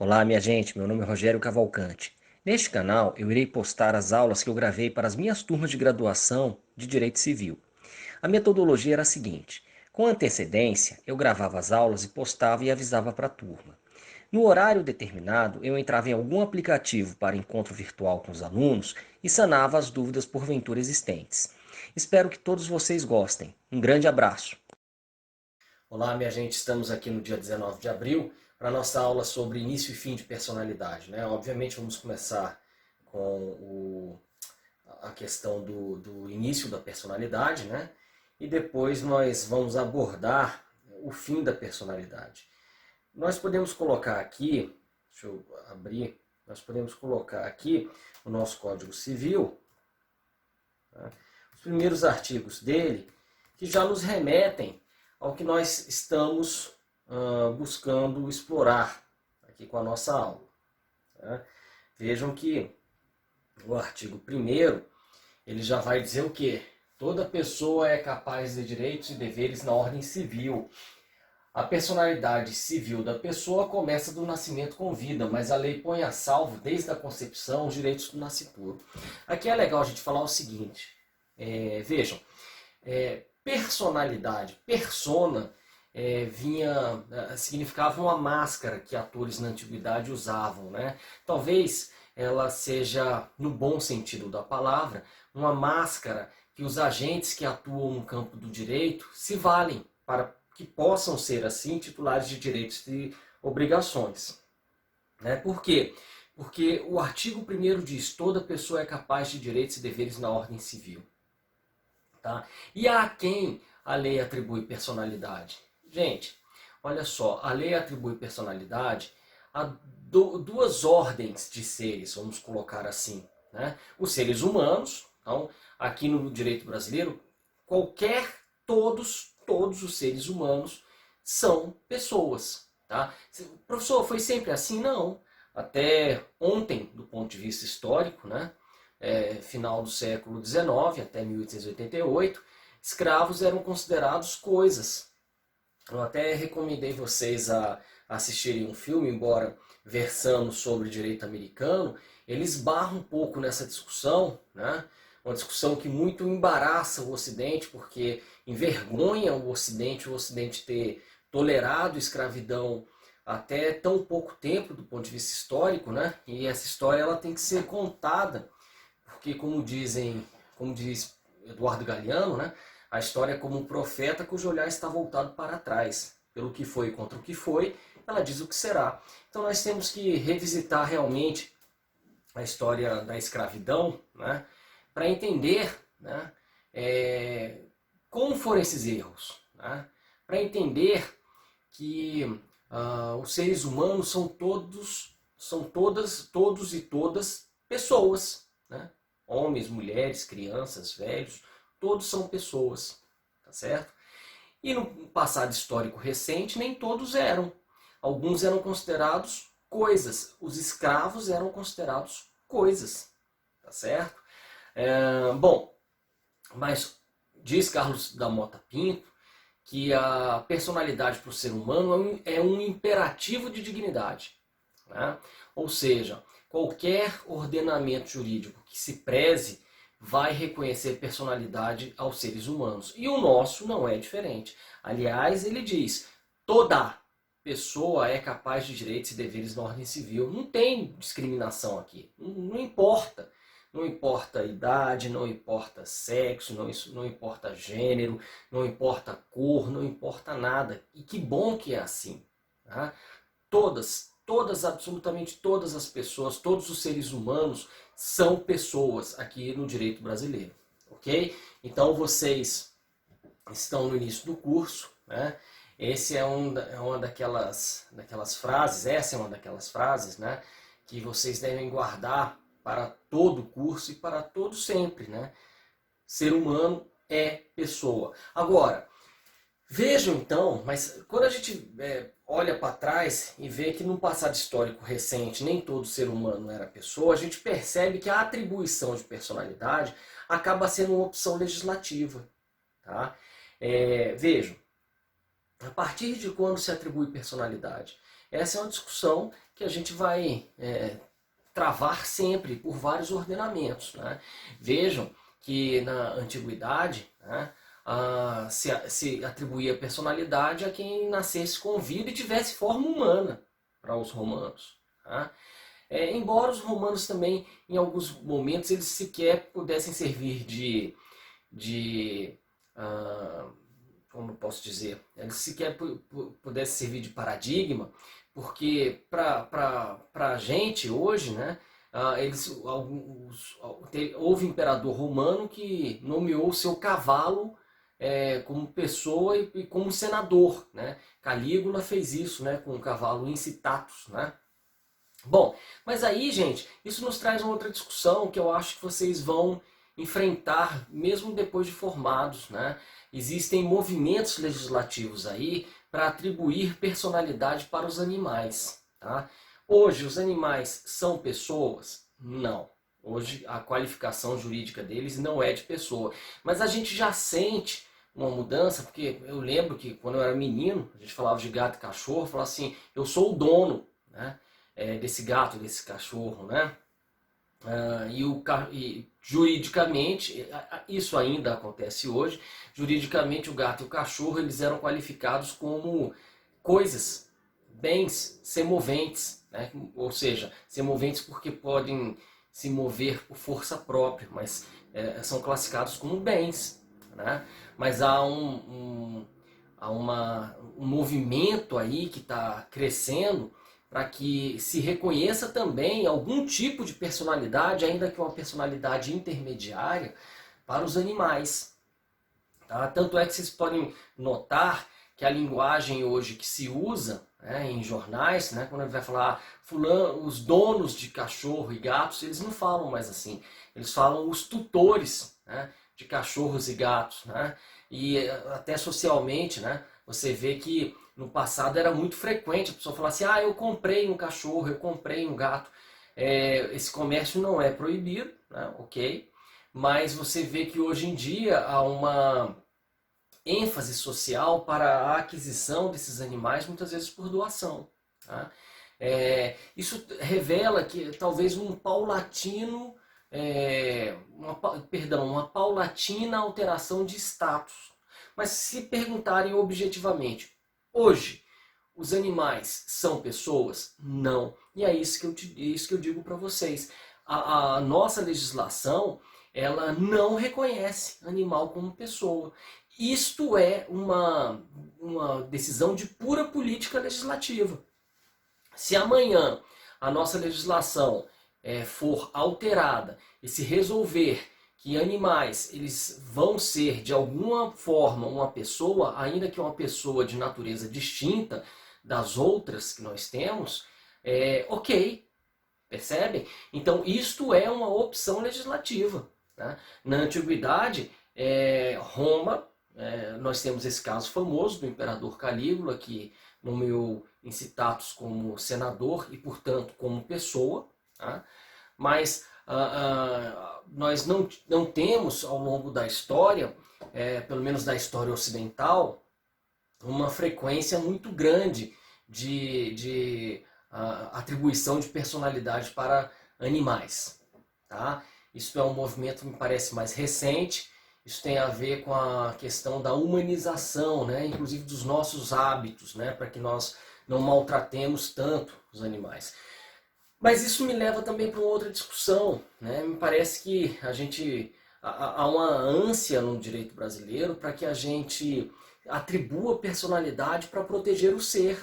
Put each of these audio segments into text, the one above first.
Olá, minha gente, meu nome é Rogério Cavalcante. Neste canal, eu irei postar as aulas que eu gravei para as minhas turmas de graduação de Direito Civil. A metodologia era a seguinte: com antecedência, eu gravava as aulas e postava e avisava para a turma. No horário determinado, eu entrava em algum aplicativo para encontro virtual com os alunos e sanava as dúvidas porventura existentes. Espero que todos vocês gostem. Um grande abraço! Olá, minha gente, estamos aqui no dia 19 de abril para a nossa aula sobre início e fim de personalidade, né? Obviamente vamos começar com a questão do início da personalidade, né? E depois nós vamos abordar o fim da personalidade. Nós podemos colocar aqui, deixa eu abrir, nós podemos colocar aqui o nosso Código Civil, né? Os primeiros artigos dele, que já nos remetem ao que nós estamos buscando explorar aqui com a nossa aula, né? Vejam que o artigo 1º, ele já vai dizer o quê? Toda pessoa é capaz de direitos e deveres na ordem civil. A personalidade civil da pessoa começa do nascimento com vida, mas a lei põe a salvo, desde a concepção, os direitos do nascituro. Aqui é legal a gente falar o seguinte, vejam, personalidade, persona, significava uma máscara que atores na antiguidade usavam, né? Talvez ela seja, no bom sentido da palavra, uma máscara que os agentes que atuam no campo do direito se valem para que possam ser, assim, titulares de direitos e obrigações, né? Por quê? Porque o artigo 1º diz: toda pessoa é capaz de direitos e deveres na ordem civil. Tá? E a quem a lei atribui personalidade? Gente, olha só, a lei atribui personalidade a duas ordens de seres, vamos colocar assim, né? Os seres humanos, então, aqui no direito brasileiro, todos os seres humanos são pessoas. Tá? Professor, foi sempre assim? Não. Até ontem, do ponto de vista histórico, né? Final do século XIX até 1888, escravos eram considerados coisas. Eu até recomendei vocês a assistirem um filme, embora versando sobre direito americano, eles barram um pouco nessa discussão, né? Uma discussão que muito embaraça o Ocidente, porque envergonha o Ocidente ter tolerado escravidão até tão pouco tempo do ponto de vista histórico, né? E essa história ela tem que ser contada porque como diz Eduardo Galeano, né, a história é como um profeta cujo olhar está voltado para trás. Pelo que foi e contra o que foi, ela diz o que será. Então nós temos que revisitar realmente a história da escravidão, né, para entender, né, como foram esses erros. Né, para entender que os seres humanos todos e todas pessoas, né? Homens, mulheres, crianças, velhos, todos são pessoas, tá certo? E no passado histórico recente, nem todos eram. Alguns eram considerados coisas. Os escravos eram considerados coisas, tá certo? Bom, mas diz Carlos da Mota Pinto que a personalidade para o ser humano é um imperativo de dignidade, né? Ou seja, qualquer ordenamento jurídico que se preze vai reconhecer personalidade aos seres humanos. E o nosso não é diferente. Aliás, ele diz: toda pessoa é capaz de direitos e deveres na ordem civil. Não tem discriminação aqui. Não importa. Não importa a idade, não importa sexo, não importa gênero, não importa cor, não importa nada. E que bom que é assim. Tá? Absolutamente todas as pessoas, todos os seres humanos são pessoas aqui no direito brasileiro, ok? Então vocês estão no início do curso, né? Esse é uma daquelas frases, essa é uma daquelas frases, né, que vocês devem guardar para todo o curso e para todo sempre, né? Ser humano é pessoa. Agora, vejam então, mas quando a gente olha para trás e vê que no passado histórico recente nem todo ser humano era pessoa, a gente percebe que a atribuição de personalidade acaba sendo uma opção legislativa. Tá? Vejam, a partir de quando se atribui personalidade? Essa é uma discussão que a gente vai travar sempre por vários ordenamentos, né? Vejam que na antiguidade, né, se atribuía personalidade a quem nascesse com vida e tivesse forma humana para os romanos. Tá? Embora os romanos também, em alguns momentos, eles sequer pudessem servir de ah, como eu posso dizer, eles sequer pudessem servir de paradigma, porque para a gente hoje, né, houve imperador romano que nomeou seu cavalo como pessoa e como senador, né? Calígula fez isso, né, com o cavalo Incitatus, né? Bom, mas aí, gente, isso nos traz uma outra discussão que eu acho que vocês vão enfrentar mesmo depois de formados, né? Existem movimentos legislativos aí para atribuir personalidade para os animais, tá? Hoje, os animais são pessoas? Não. Hoje, a qualificação jurídica deles não é de pessoa. Mas a gente já sente uma mudança, porque eu lembro que quando eu era menino, a gente falava de gato e cachorro, falava assim, eu sou o dono, né? Desse gato, desse cachorro, né? E juridicamente, isso ainda acontece hoje, juridicamente o gato e o cachorro eles eram qualificados como coisas, bens semoventes, né? Ou seja, semoventes porque podem se mover por força própria, mas são classificados como bens, né? Mas há um movimento aí que está crescendo para que se reconheça também algum tipo de personalidade, ainda que uma personalidade intermediária, para os animais. Tá? Tanto é que vocês podem notar que a linguagem hoje que se usa, né, em jornais, né, quando ele vai falar fulano, os donos de cachorro e gatos, eles não falam mais assim. Eles falam os tutores, né, de cachorros e gatos. Né? E até socialmente, né, você vê que no passado era muito frequente a pessoa falar assim, eu comprei um cachorro, eu comprei um gato. Esse comércio não é proibido, né, ok? Mas você vê que hoje em dia há uma ênfase social para a aquisição desses animais, muitas vezes por doação. Tá? Isso revela que talvez um paulatino, uma paulatina alteração de status. Mas se perguntarem objetivamente, hoje, os animais são pessoas? Não. E é isso que eu digo para vocês. A nossa legislação, ela não reconhece animal como pessoa. Isto é uma decisão de pura política legislativa. Se amanhã a nossa legislação for alterada e se resolver que animais eles vão ser de alguma forma uma pessoa, ainda que uma pessoa de natureza distinta das outras que nós temos, ok, percebem? Então isto é uma opção legislativa. Né? Na antiguidade, Roma, nós temos esse caso famoso do imperador Calígula, que nomeou Incitatus como senador e, portanto, como pessoa. Tá? Mas nós não temos, ao longo da história, pelo menos da história ocidental, uma frequência muito grande de atribuição de personalidade para animais. Tá? Isso é um movimento que me parece mais recente. Isso tem a ver com a questão da humanização, né? Inclusive dos nossos hábitos, né? Para que nós não maltratemos tanto os animais. Mas isso me leva também para uma outra discussão. Né? Me parece que há uma ânsia no direito brasileiro para que a gente atribua personalidade para proteger o ser.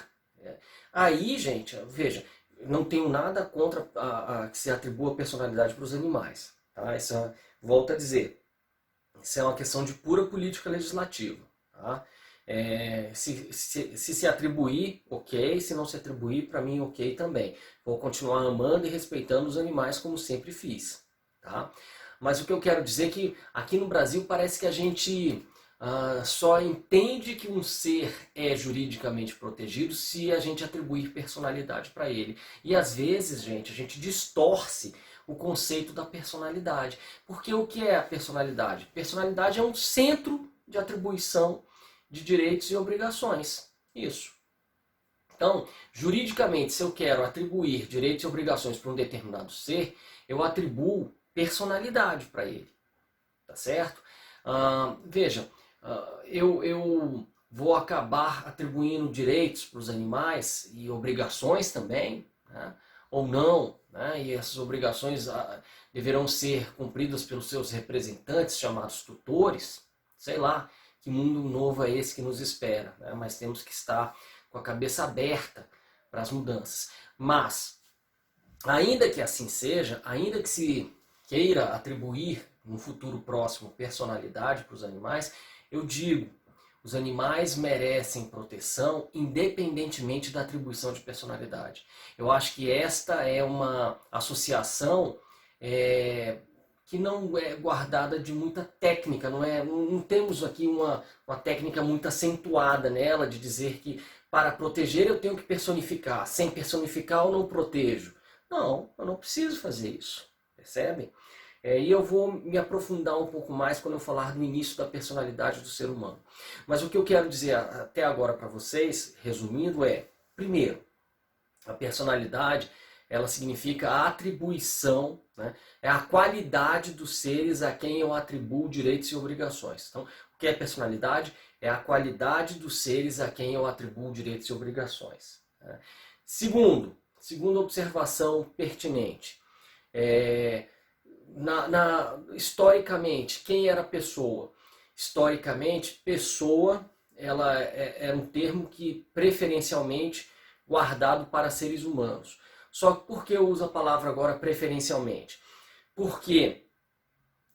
Aí, gente, veja, não tenho nada contra que se atribua personalidade para os animais. Tá? Volto a dizer, isso é uma questão de pura política legislativa. Tá? Se atribuir, ok. Se não se atribuir, para mim, ok também. Vou continuar amando e respeitando os animais como sempre fiz. Tá? Mas o que eu quero dizer é que aqui no Brasil parece que a gente só entende que um ser é juridicamente protegido se a gente atribuir personalidade para ele. E às vezes, gente, a gente distorce o conceito da personalidade. Porque o que é a personalidade? Personalidade é um centro de atribuição de direitos e obrigações. Isso. Então, juridicamente, se eu quero atribuir direitos e obrigações para um determinado ser, eu atribuo personalidade para ele, tá certo? Veja, eu vou acabar atribuindo direitos para os animais e obrigações também, né? Ou não, né? E essas obrigações deverão ser cumpridas pelos seus representantes, chamados tutores. Sei lá que mundo novo é esse que nos espera, né? Mas temos que estar com a cabeça aberta para as mudanças. Mas, ainda que assim seja, ainda que se queira atribuir no futuro próximo personalidade para os animais, eu digo, os animais merecem proteção independentemente da atribuição de personalidade. Eu acho que esta é uma associação é, que não é guardada de muita técnica, não temos aqui uma técnica muito acentuada nela de dizer que para proteger eu tenho que personificar, sem personificar eu não protejo. Não, eu não preciso fazer isso, percebem? E eu vou me aprofundar um pouco mais quando eu falar no início da personalidade do ser humano. Mas o que eu quero dizer até agora para vocês, resumindo, é: primeiro, a personalidade ela significa a atribuição, né? É a qualidade dos seres a quem eu atribuo direitos e obrigações. Então, o que é personalidade? É a qualidade dos seres a quem eu atribuo direitos e obrigações, né? Segunda observação pertinente. É, historicamente, quem era a pessoa? Historicamente, pessoa era um termo que preferencialmente guardado para seres humanos. Só que por que eu uso a palavra agora preferencialmente? Porque,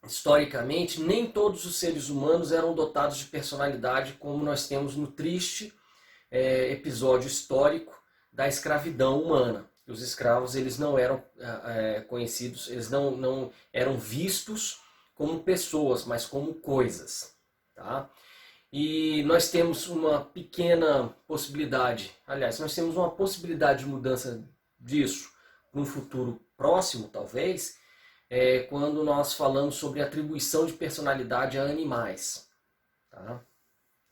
historicamente, nem todos os seres humanos eram dotados de personalidade, como nós temos no triste episódio histórico da escravidão humana. Os escravos eles não eram conhecidos, eles não eram vistos como pessoas, mas como coisas. Tá? E nós temos uma pequena possibilidade, aliás, nós temos uma possibilidade de mudança disso num futuro próximo, talvez, quando nós falamos sobre atribuição de personalidade a animais. Tá?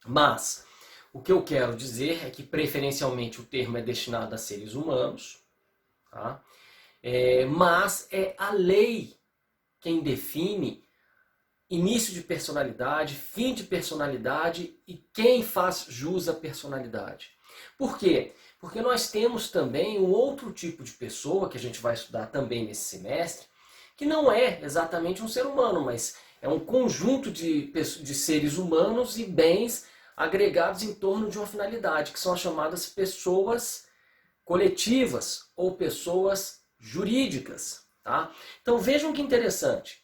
Mas o que eu quero dizer é que preferencialmente o termo é destinado a seres humanos, tá? Mas é a lei quem define início de personalidade, fim de personalidade e quem faz jus à personalidade. Por quê? Porque nós temos também um outro tipo de pessoa, que a gente vai estudar também nesse semestre, que não é exatamente um ser humano, mas é um conjunto de seres humanos e bens agregados em torno de uma finalidade, que são as chamadas pessoas coletivas ou pessoas jurídicas. Tá? Então vejam que interessante.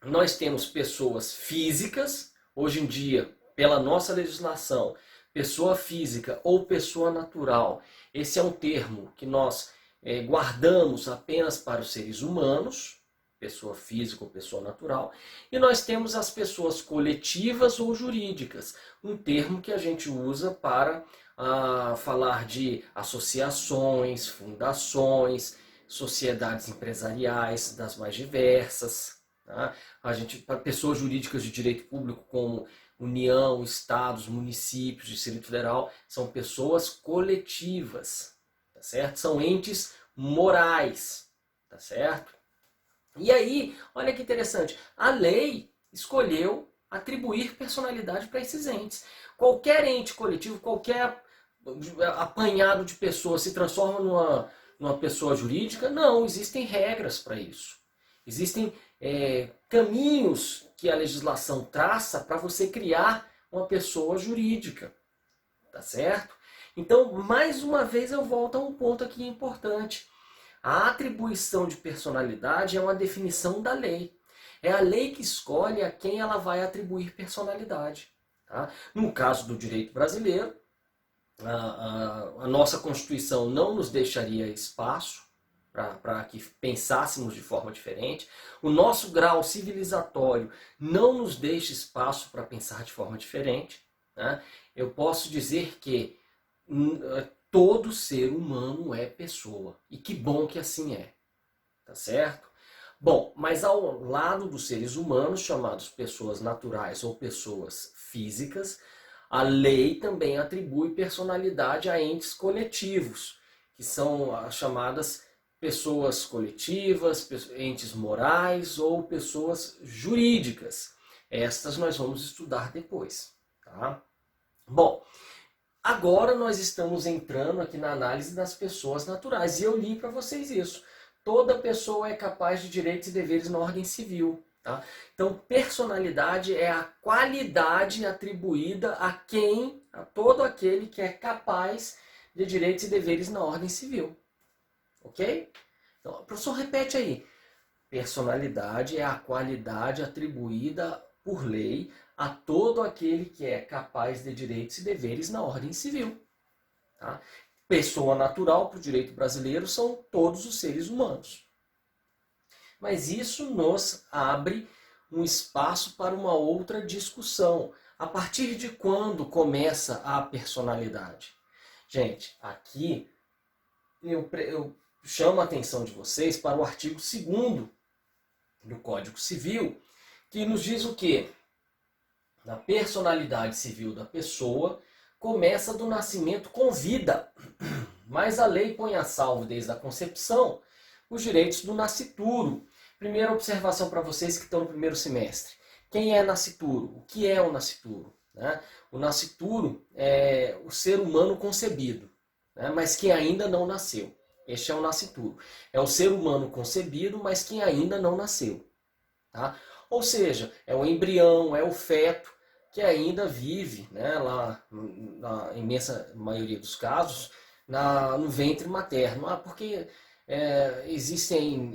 Nós temos pessoas físicas, hoje em dia, pela nossa legislação, pessoa física ou pessoa natural. Esse é um termo que nós guardamos apenas para os seres humanos, pessoa física ou pessoa natural, e nós temos as pessoas coletivas ou jurídicas, um termo que a gente usa para falar de associações, fundações, sociedades empresariais das mais diversas. Tá? Para pessoas jurídicas de direito público como União, Estados, municípios, Distrito Federal, são pessoas coletivas, tá certo? São entes morais, tá certo? E aí, olha que interessante, a lei escolheu atribuir personalidade para esses entes. Qualquer ente coletivo, qualquer apanhado de pessoas se transforma numa pessoa jurídica? Não, existem regras para isso. Existem caminhos que a legislação traça para você criar uma pessoa jurídica, tá certo? Então, mais uma vez eu volto a um ponto aqui importante. A atribuição de personalidade é uma definição da lei. É a lei que escolhe a quem ela vai atribuir personalidade. Tá? No caso do direito brasileiro, a nossa Constituição não nos deixaria espaço para que pensássemos de forma diferente. O nosso grau civilizatório não nos deixa espaço para pensar de forma diferente. Né? Eu posso dizer que todo ser humano é pessoa. E que bom que assim é. Tá certo? Bom, mas ao lado dos seres humanos, chamados pessoas naturais ou pessoas físicas, A lei também atribui personalidade a entes coletivos, que são as chamadas pessoas coletivas, entes morais ou pessoas jurídicas. Estas nós vamos estudar depois. Tá? Bom, agora nós estamos entrando aqui na análise das pessoas naturais. E eu li para vocês isso. Toda pessoa é capaz de direitos e deveres na ordem civil. Tá? Então, personalidade é a qualidade atribuída a quem, a todo aquele que é capaz de direitos e deveres na ordem civil. Ok? Então, o professor repete aí. Personalidade é a qualidade atribuída por lei a todo aquele que é capaz de direitos e deveres na ordem civil. Tá? Pessoa natural para o direito brasileiro são todos os seres humanos. Mas isso nos abre um espaço para uma outra discussão. A partir de quando começa a personalidade? Gente, aqui eu chamo a atenção de vocês para o artigo 2º do Código Civil, que nos diz o quê? A personalidade civil da pessoa começa do nascimento com vida, mas a lei põe a salvo desde a concepção os direitos do nascituro. Primeira observação para vocês que estão no primeiro semestre. Quem é nascituro? O que é o nascituro? O nascituro é o ser humano concebido, mas que ainda não nasceu. Este é o nascituro. É o ser humano concebido, mas que ainda não nasceu. Tá? Ou seja, é o embrião, é o feto que ainda vive, lá, na imensa maioria dos casos, no ventre materno. Porque existem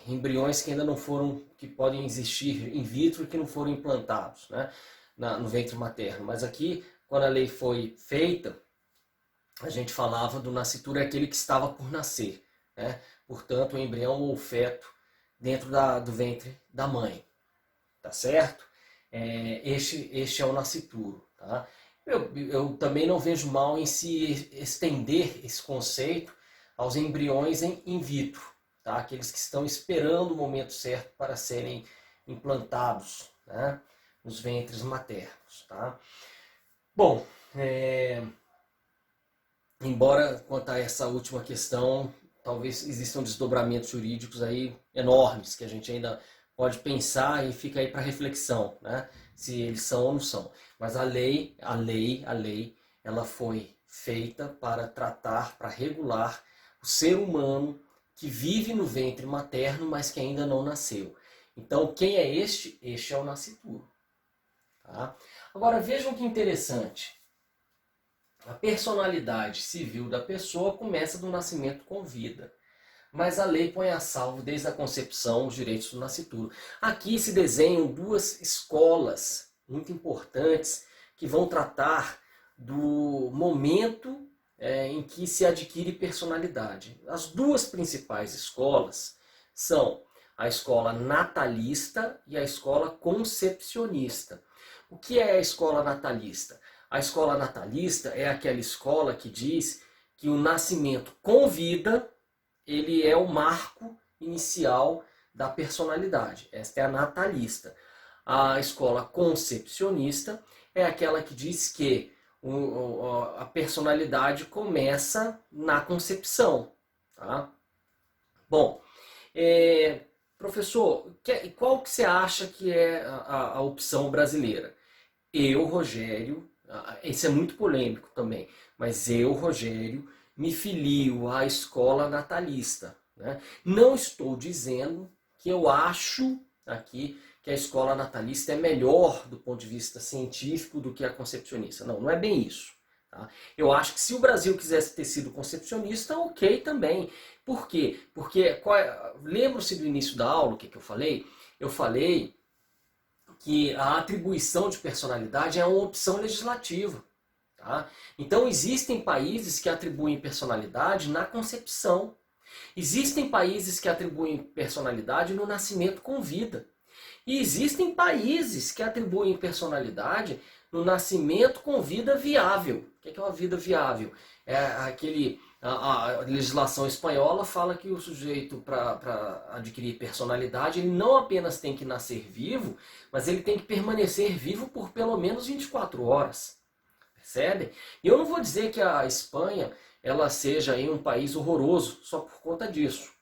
embriões que ainda não foram, que podem existir in vitro e que não foram implantados, no ventre materno. Mas aqui, quando a lei foi feita, a gente falava do nascituro é aquele que estava por nascer. Portanto, o embrião ou o feto dentro do ventre da mãe. Tá certo? Este é o nascituro. Tá? Eu também não vejo mal em se estender esse conceito aos embriões in vitro, tá? Aqueles que estão esperando o momento certo para serem implantados, nos ventres maternos. Tá? Bom, embora quanto a essa última questão, talvez existam desdobramentos jurídicos aí enormes que a gente ainda pode pensar e fica aí para reflexão, se eles são ou não são. Mas a lei, ela foi feita para tratar, para regular o ser humano que vive no ventre materno, mas que ainda não nasceu. Então, quem é este? Este é o nascituro. Tá? Agora, vejam que interessante. A personalidade civil da pessoa começa do nascimento com vida. Mas a lei põe a salvo desde a concepção os direitos do nascituro. Aqui se desenham duas escolas muito importantes que vão tratar do momento em que se adquire personalidade. As duas principais escolas são a escola natalista e a escola concepcionista. O que é a escola natalista? A escola natalista é aquela escola que diz que o nascimento com vida ele é o marco inicial da personalidade. Esta é a natalista. A escola concepcionista é aquela que diz que a personalidade começa na concepção. Tá? Bom, professor, qual que você acha que é a opção brasileira? Eu, Rogério, esse é muito polêmico também, mas eu, Rogério, me filio à escola natalista. Não estou dizendo que eu acho aqui que a escola natalista é melhor do ponto de vista científico do que a concepcionista. Não, não é bem isso. Tá? Eu acho que se o Brasil quisesse ter sido concepcionista, ok também. Por quê? Porque, lembra-se do início da aula, o que eu falei? Eu falei que a atribuição de personalidade é uma opção legislativa. Tá? Então existem países que atribuem personalidade na concepção. Existem países que atribuem personalidade no nascimento com vida. E existem países que atribuem personalidade no nascimento com vida viável. O que é uma vida viável? A legislação espanhola fala que o sujeito, para adquirir personalidade, ele não apenas tem que nascer vivo, mas ele tem que permanecer vivo por pelo menos 24 horas. Percebem? E eu não vou dizer que a Espanha ela seja aí um país horroroso só por conta disso.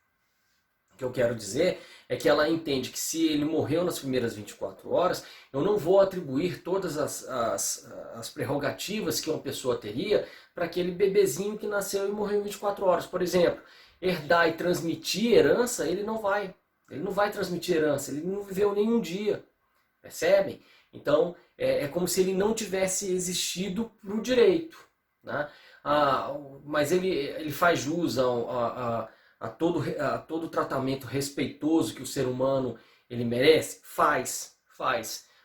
O que eu quero dizer é que ela entende que se ele morreu nas primeiras 24 horas, eu não vou atribuir todas as prerrogativas que uma pessoa teria para aquele bebezinho que nasceu e morreu em 24 horas. Por exemplo, herdar e transmitir herança, ele não vai. Ele não vai transmitir herança, ele não viveu nenhum dia. Percebem? Então, é como se ele não tivesse existido para o direito. Né? Mas ele faz jus a todo tratamento respeitoso que o ser humano ele merece? Faz.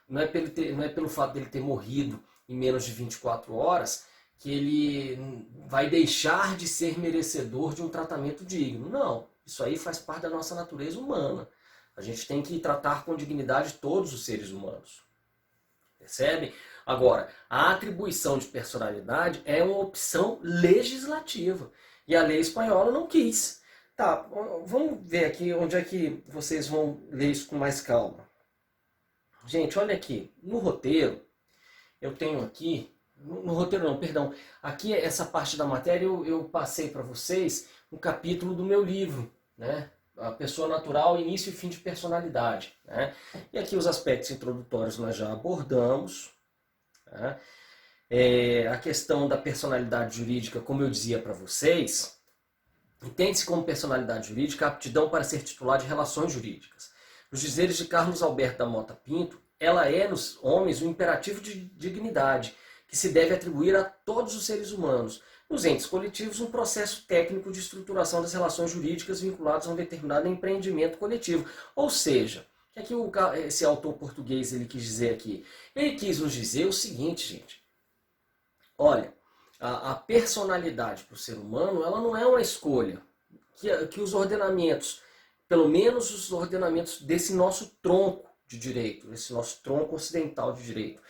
Não é pelo fato dele ter morrido em menos de 24 horas que ele vai deixar de ser merecedor de um tratamento digno. Não, isso aí faz parte da nossa natureza humana. A gente tem que tratar com dignidade todos os seres humanos. Percebe? Agora, a atribuição de personalidade é uma opção legislativa. E a lei espanhola não quis. Tá, vamos ver aqui onde é que vocês vão ler isso com mais calma. Gente, olha aqui. No roteiro, eu tenho aqui... No roteiro não, perdão. Aqui, essa parte da matéria, eu passei para vocês um capítulo do meu livro, né? A pessoa natural, início e fim de personalidade. Né? E aqui os aspectos introdutórios nós já abordamos. Né? A questão da personalidade jurídica, como eu dizia para vocês, entende-se como personalidade jurídica a aptidão para ser titular de relações jurídicas. Nos dizeres de Carlos Alberto da Mota Pinto, ela é nos homens um imperativo de dignidade, que se deve atribuir a todos os seres humanos. Nos entes coletivos, um processo técnico de estruturação das relações jurídicas vinculadas a um determinado empreendimento coletivo. Ou seja, o que é que esse autor português ele quis dizer aqui? Ele quis nos dizer o seguinte, gente. Olha, a personalidade para o ser humano ela não é uma escolha. Que os ordenamentos, pelo menos os ordenamentos desse nosso tronco de direito, desse nosso tronco ocidental de direito,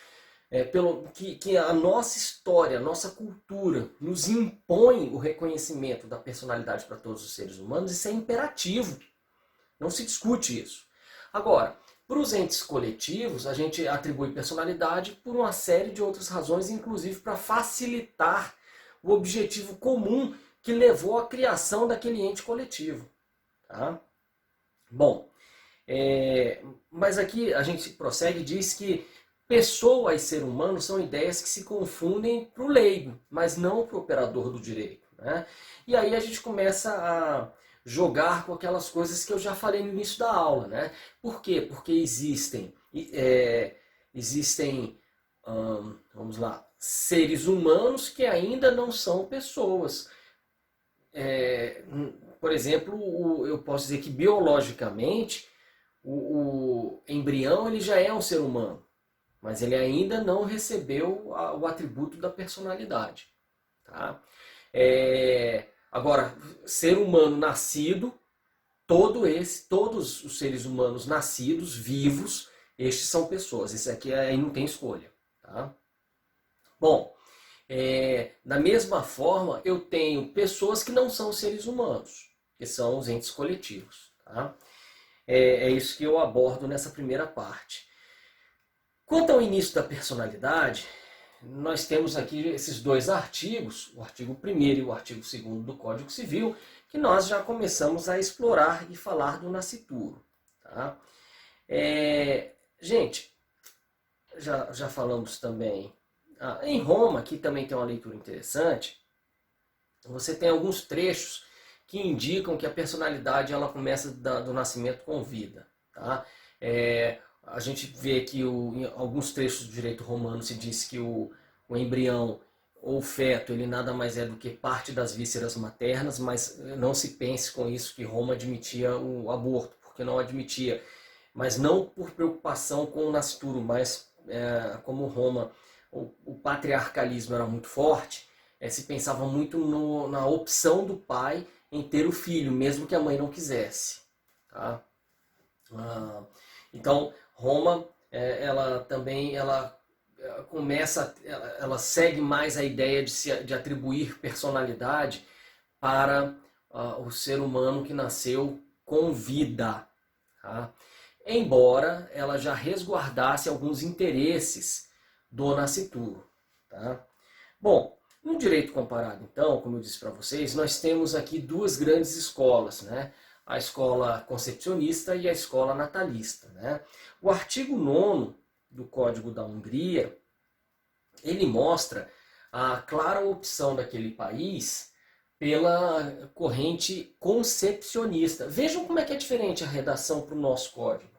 que a nossa história, a nossa cultura nos impõe o reconhecimento da personalidade para todos os seres humanos, isso é imperativo. Não se discute isso. Agora, para os entes coletivos, a gente atribui personalidade por uma série de outras razões, inclusive para facilitar o objetivo comum que levou à criação daquele ente coletivo. Tá? Bom, mas aqui a gente prossegue e diz que pessoa e ser humano são ideias que se confundem para o leigo, mas não para o operador do direito. Né? E aí a gente começa a jogar com aquelas coisas que eu já falei no início da aula. Né? Por quê? Porque existem vamos lá, seres humanos que ainda não são pessoas. Por exemplo, eu posso dizer que biologicamente o embrião ele já é um ser humano. Mas ele ainda não recebeu o atributo da personalidade. Tá? Agora, ser humano nascido, todos os seres humanos nascidos, vivos, estes são pessoas. Esse aqui aí não tem escolha. Tá? Bom, da mesma forma, eu tenho pessoas que não são seres humanos, que são os entes coletivos. Tá? É isso que eu abordo nessa primeira parte. Quanto ao início da personalidade, nós temos aqui esses dois artigos, o artigo 1º e o artigo 2º do Código Civil, que nós já começamos a explorar e falar do nascituro. Tá? Gente, já falamos também, em Roma, aqui também tem uma leitura interessante, você tem alguns trechos que indicam que a personalidade ela começa do nascimento com vida. Tá? A gente vê que em alguns trechos do direito romano se diz que o embrião ou feto ele nada mais é do que parte das vísceras maternas, mas não se pense com isso que Roma admitia o aborto, porque não admitia. Mas não por preocupação com o nascituro, mas como Roma, o patriarcalismo era muito forte, se pensava muito na opção do pai em ter o filho, mesmo que a mãe não quisesse. Tá? Então, Roma, ela segue mais a ideia de atribuir personalidade para o ser humano que nasceu com vida. Tá? Embora ela já resguardasse alguns interesses do nascituro. Tá? Bom, no direito comparado, então, como eu disse para vocês, nós temos aqui duas grandes escolas, né? A escola concepcionista e a escola natalista, né? O artigo 9º do Código da Hungria, ele mostra a clara opção daquele país pela corrente concepcionista. Vejam como é que é diferente a redação para o nosso código.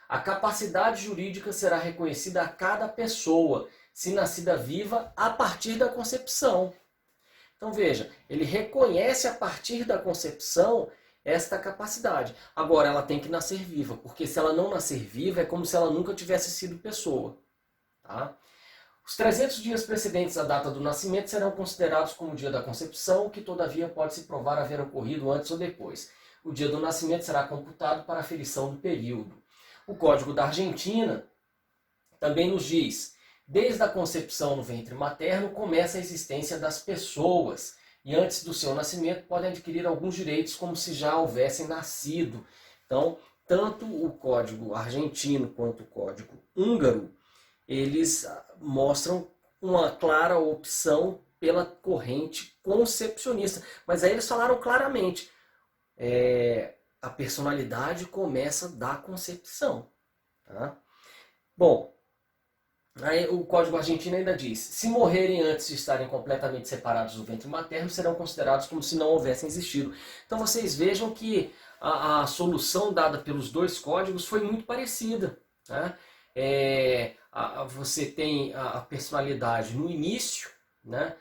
A capacidade jurídica será reconhecida a cada pessoa, se nascida viva, a partir da concepção. Então veja, ele reconhece a partir da concepção esta capacidade. Agora ela tem que nascer viva, porque se ela não nascer viva é como se ela nunca tivesse sido pessoa. Tá? Os 300 dias precedentes à data do nascimento serão considerados como o dia da concepção, que todavia pode se provar haver ocorrido antes ou depois. O dia do nascimento será computado para a aferição do período. O Código da Argentina também nos diz: desde a concepção no ventre materno começa a existência das pessoas, e antes do seu nascimento podem adquirir alguns direitos como se já houvessem nascido. Então, tanto o Código argentino quanto o Código húngaro, eles mostram uma clara opção pela corrente concepcionista. Mas aí eles falaram claramente, a personalidade começa da concepção. Tá? Bom, aí o Código argentino ainda diz: se morrerem antes de estarem completamente separados do ventre materno, serão considerados como se não houvessem existido. Então vocês vejam que a solução dada pelos dois códigos foi muito parecida. Né? Você tem a personalidade no início, né?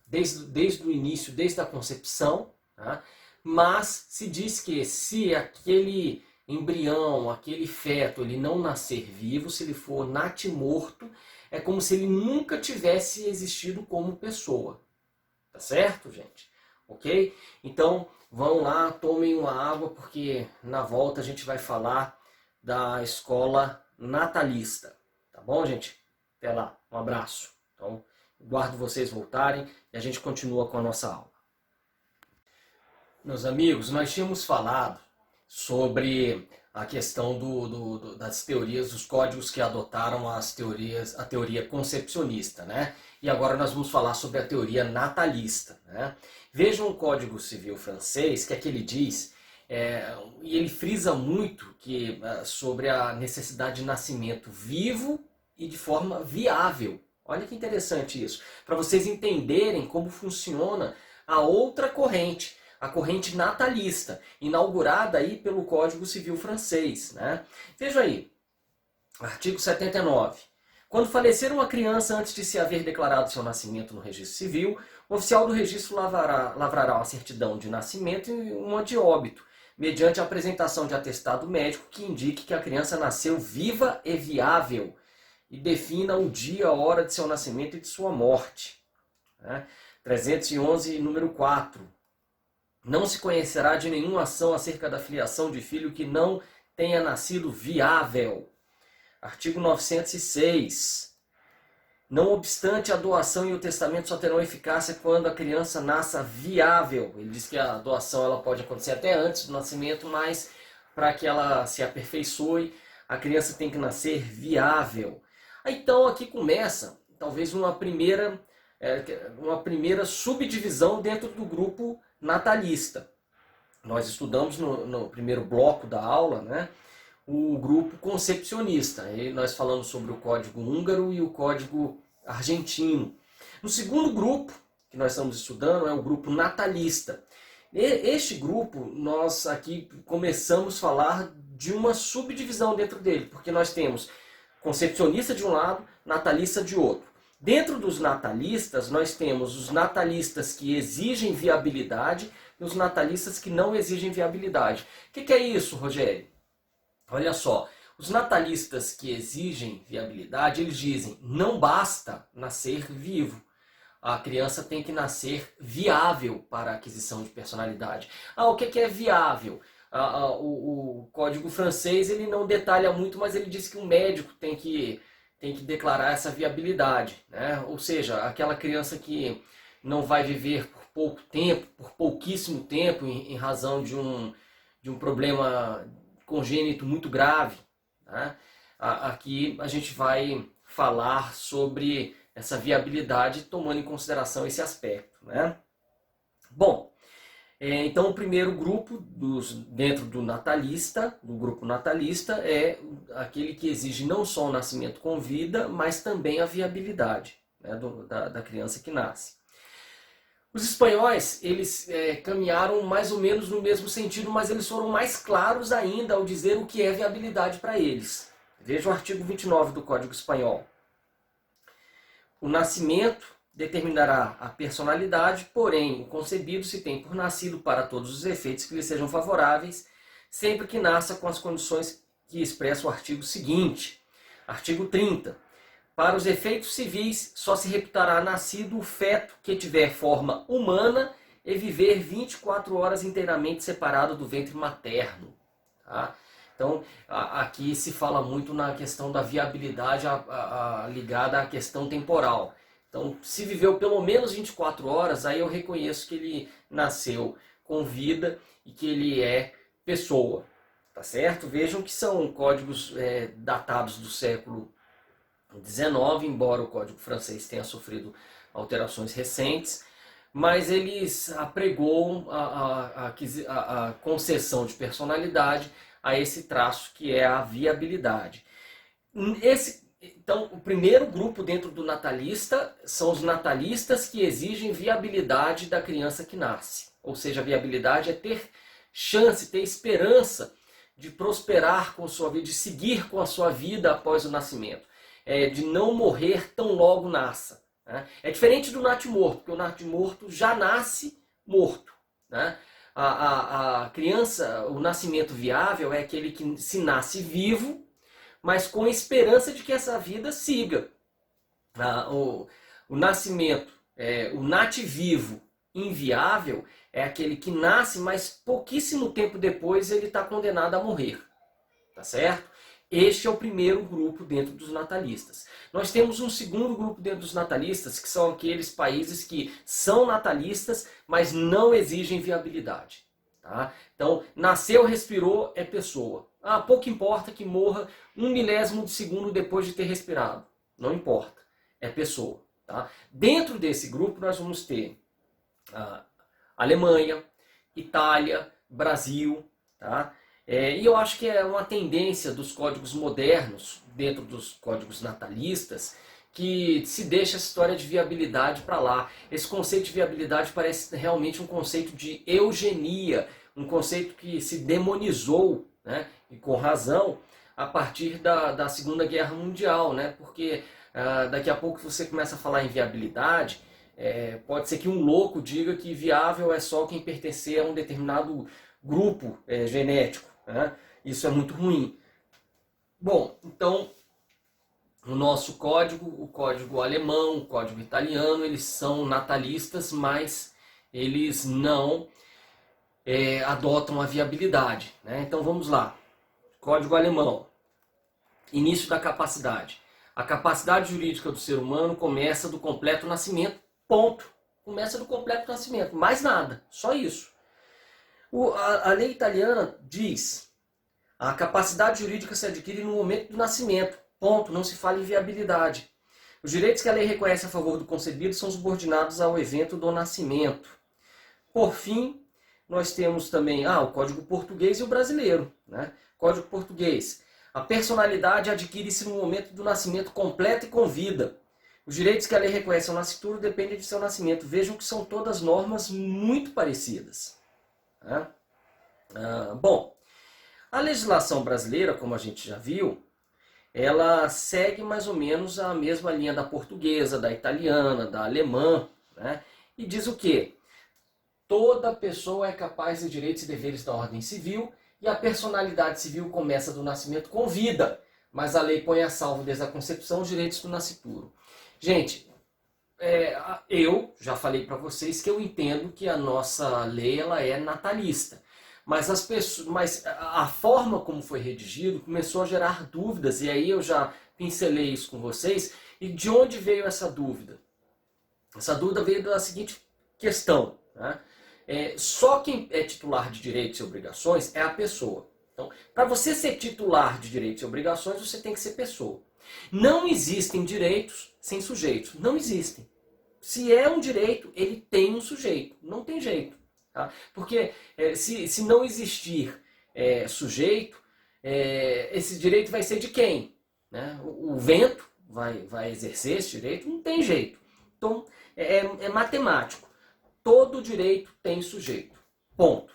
Desde o início, desde a concepção, tá? Mas se diz que se aquele embrião, aquele feto, ele não nascer vivo, se ele for natimorto, é como se ele nunca tivesse existido como pessoa. Tá certo, gente? Ok? Então, vão lá, tomem uma água, porque na volta a gente vai falar da escola natalista. Tá bom, gente? Até lá. Um abraço. Então, guardo vocês voltarem e a gente continua com a nossa aula. Meus amigos, nós tínhamos falado sobre a questão das teorias, dos códigos que adotaram a teoria concepcionista, né? E agora nós vamos falar sobre a teoria natalista, né? Vejam o Código Civil francês, que é que ele diz, e ele frisa muito sobre a necessidade de nascimento vivo e de forma viável. Olha que interessante isso, para vocês entenderem como funciona a outra corrente, a corrente natalista, inaugurada aí pelo Código Civil francês. Né? Veja aí, artigo 79. Quando falecer uma criança antes de se haver declarado seu nascimento no registro civil, o oficial do registro lavrará uma certidão de nascimento e uma de óbito, mediante a apresentação de atestado médico que indique que a criança nasceu viva e viável e defina o dia, a hora de seu nascimento e de sua morte. Né? 311, número 4. Não se conhecerá de nenhuma ação acerca da filiação de filho que não tenha nascido viável. Artigo 906. Não obstante, a doação e o testamento só terão eficácia quando a criança nasça viável. Ele diz que a doação ela pode acontecer até antes do nascimento, mas para que ela se aperfeiçoe, a criança tem que nascer viável. Então aqui começa talvez uma primeira subdivisão dentro do grupo natalista. Nós estudamos no primeiro bloco da aula, né, o grupo concepcionista. E nós falamos sobre o Código húngaro e o Código argentino. No segundo grupo que nós estamos estudando é o grupo natalista. Este grupo, nós aqui começamos a falar de uma subdivisão dentro dele, porque nós temos concepcionista de um lado, natalista de outro. Dentro dos natalistas, nós temos os natalistas que exigem viabilidade e os natalistas que não exigem viabilidade. O que é isso, Rogério? Olha só, os natalistas que exigem viabilidade, eles dizem, não basta nascer vivo. A criança tem que nascer viável para a aquisição de personalidade. O que é viável? O Código francês ele não detalha muito, mas ele diz que um médico tem que declarar essa viabilidade. Né? Ou seja, aquela criança que não vai viver por pouco tempo, por pouquíssimo tempo, em razão de um problema congênito muito grave. Né? Aqui a gente vai falar sobre essa viabilidade tomando em consideração esse aspecto, né? Bom, então o primeiro grupo dentro do natalista, do grupo natalista, é aquele que exige não só o nascimento com vida, mas também a viabilidade, né, da criança que nasce. Os espanhóis, eles caminharam mais ou menos no mesmo sentido, mas eles foram mais claros ainda ao dizer o que é viabilidade para eles. Veja o artigo 29 do Código Espanhol. O nascimento determinará a personalidade, porém o concebido se tem por nascido para todos os efeitos que lhe sejam favoráveis, sempre que nasça com as condições que expressa o artigo seguinte. Artigo 30. Para os efeitos civis, só se reputará nascido o feto que tiver forma humana e viver 24 horas inteiramente separado do ventre materno. Tá? Então, aqui se fala muito na questão da viabilidade ligada à questão temporal. Então, se viveu pelo menos 24 horas, aí eu reconheço que ele nasceu com vida e que ele é pessoa. Tá certo? Vejam que são códigos datados do século XIX, embora o Código francês tenha sofrido alterações recentes, mas eles apregoam a concessão de personalidade a esse traço que é a viabilidade. Então, o primeiro grupo dentro do natalista são os natalistas que exigem viabilidade da criança que nasce. Ou seja, a viabilidade é ter chance, ter esperança de prosperar com a sua vida, de seguir com a sua vida após o nascimento. De não morrer tão logo nasça. Né? É diferente do natimorto, porque o natimorto já nasce morto. Né? A criança, o nascimento viável é aquele que se nasce vivo, mas com esperança de que essa vida siga. O nascimento, o nativivo inviável é aquele que nasce, mas pouquíssimo tempo depois ele está condenado a morrer. Tá certo? Este é o primeiro grupo dentro dos natalistas. Nós temos um segundo grupo dentro dos natalistas, que são aqueles países que são natalistas, mas não exigem viabilidade. Tá? Então, nasceu, respirou, é pessoa. Pouco importa que morra 1 milésimo de segundo depois de ter respirado. Não importa, é pessoa. Tá? Dentro desse grupo nós vamos ter Alemanha, Itália, Brasil, tá? E eu acho que é uma tendência dos códigos modernos, dentro dos códigos natalistas, que se deixa a história de viabilidade para lá. Esse conceito de viabilidade parece realmente um conceito de eugenia, um conceito que se demonizou, né, e com razão, a partir da Segunda Guerra Mundial, né, porque daqui a pouco você começa a falar em viabilidade, pode ser que um louco diga que viável é só quem pertencer a um determinado grupo genético. Né? Isso é muito ruim. Bom, então o nosso código, o código alemão, o código italiano, eles são natalistas, mas eles não adotam a viabilidade. Né? Então vamos lá. Código alemão. Início da capacidade. A capacidade jurídica do ser humano começa do completo nascimento. Ponto. Começa do completo nascimento. Mais nada. Só isso. A lei italiana diz: a capacidade jurídica se adquire no momento do nascimento. Ponto. Não se fala em viabilidade. Os direitos que a lei reconhece a favor do concebido são subordinados ao evento do nascimento. Por fim, nós temos também o Código Português e o brasileiro. Né? Código Português. A personalidade adquire-se no momento do nascimento completo e com vida. Os direitos que a lei reconhece ao nascituro dependem de seu nascimento. Vejam que são todas normas muito parecidas. Né? Bom, a legislação brasileira, como a gente já viu, ela segue mais ou menos a mesma linha da portuguesa, da italiana, da alemã, né? E diz o quê? Toda pessoa é capaz de direitos e deveres da ordem civil e a personalidade civil começa do nascimento com vida, mas a lei põe a salvo desde a concepção os direitos do nascituro. Gente, eu já falei para vocês que eu entendo que a nossa lei ela é natalista. Mas a forma como foi redigido começou a gerar dúvidas, e aí eu já pincelei isso com vocês. E de onde veio essa dúvida? Essa dúvida veio da seguinte questão. Né? Só quem é titular de direitos e obrigações é a pessoa. Então, para você ser titular de direitos e obrigações, você tem que ser pessoa. Não existem direitos sem sujeitos. Não existem. Se é um direito, ele tem um sujeito. Não tem jeito. Tá? Porque se não existir sujeito, esse direito vai ser de quem? Né? O vento vai exercer esse direito? Não tem jeito. Então, é matemático. Todo direito tem sujeito. Ponto.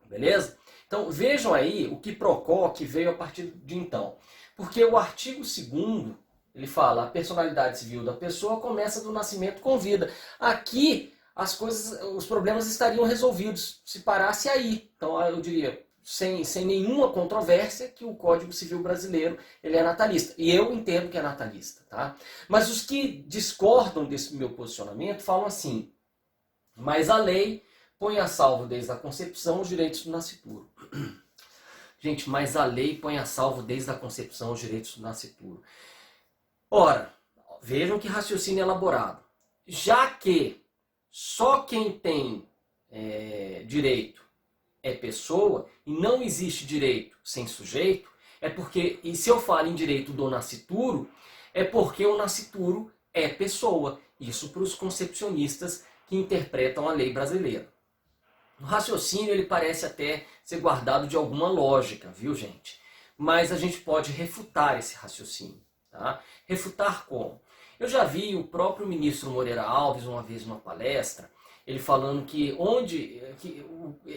Beleza? Então, vejam aí o quiprocó que veio a partir de então. Porque o artigo 2º, ele fala, a personalidade civil da pessoa começa do nascimento com vida. Aqui, as coisas, os problemas estariam resolvidos se parasse aí. Então, eu diria, sem nenhuma controvérsia, que o Código Civil brasileiro ele é natalista. E eu entendo que é natalista. Tá? Mas os que discordam desse meu posicionamento falam assim, mas a lei põe a salvo desde a concepção os direitos do nascituro. Gente, mas a lei põe a salvo desde a concepção os direitos do nascituro. Ora, vejam que raciocínio elaborado. Já que só quem tem direito é pessoa, e não existe direito sem sujeito, é porque, e se eu falo em direito do nascituro, é porque o nascituro é pessoa. Isso para os concepcionistas que interpretam a lei brasileira. O raciocínio ele parece até ser guardado de alguma lógica, viu, gente? Mas a gente pode refutar esse raciocínio. Tá? Refutar como? Eu já vi o próprio ministro Moreira Alves, uma vez numa palestra, ele falando que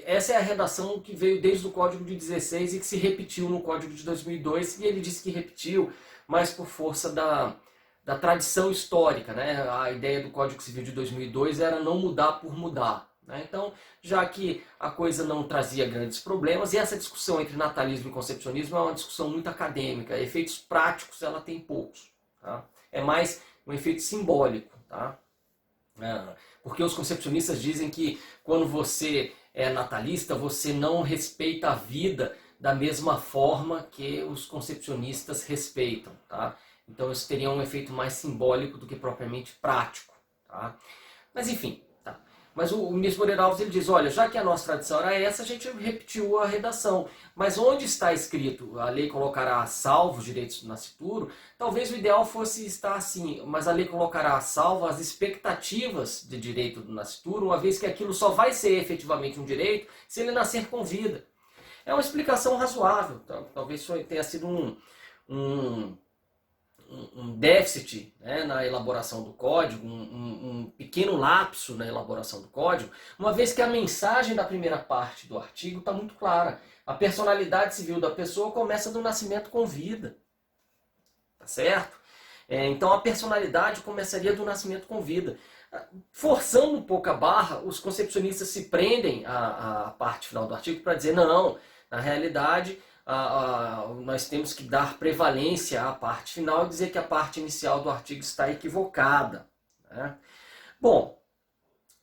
essa é a redação que veio desde o Código de 16 e que se repetiu no Código de 2002, e ele disse que repetiu, mas por força da tradição histórica. Né? A ideia do Código Civil de 2002 era não mudar por mudar. Então, já que a coisa não trazia grandes problemas, e essa discussão entre natalismo e concepcionismo é uma discussão muito acadêmica, efeitos práticos ela tem poucos. Tá? É mais um efeito simbólico. Tá? Porque os concepcionistas dizem que quando você é natalista, você não respeita a vida da mesma forma que os concepcionistas respeitam. Tá? Então isso teria um efeito mais simbólico do que propriamente prático. Tá? Mas enfim... Mas o ministro Moreira Alves ele diz, olha, já que a nossa tradição era essa, a gente repetiu a redação. Mas onde está escrito, a lei colocará a salvo os direitos do nascituro, talvez o ideal fosse estar assim, mas a lei colocará a salvo as expectativas de direito do nascituro, uma vez que aquilo só vai ser efetivamente um direito se ele nascer com vida. É uma explicação razoável, talvez tenha sido um déficit, né, na elaboração do código, um pequeno lapso na elaboração do código, uma vez que a mensagem da primeira parte do artigo está muito clara. A personalidade civil da pessoa começa do nascimento com vida. Tá certo? Então a personalidade começaria do nascimento com vida. Forçando um pouco a barra, os concepcionistas se prendem à parte final do artigo para dizer, não, na realidade... nós temos que dar prevalência à parte final e dizer que a parte inicial do artigo está equivocada. Né? Bom,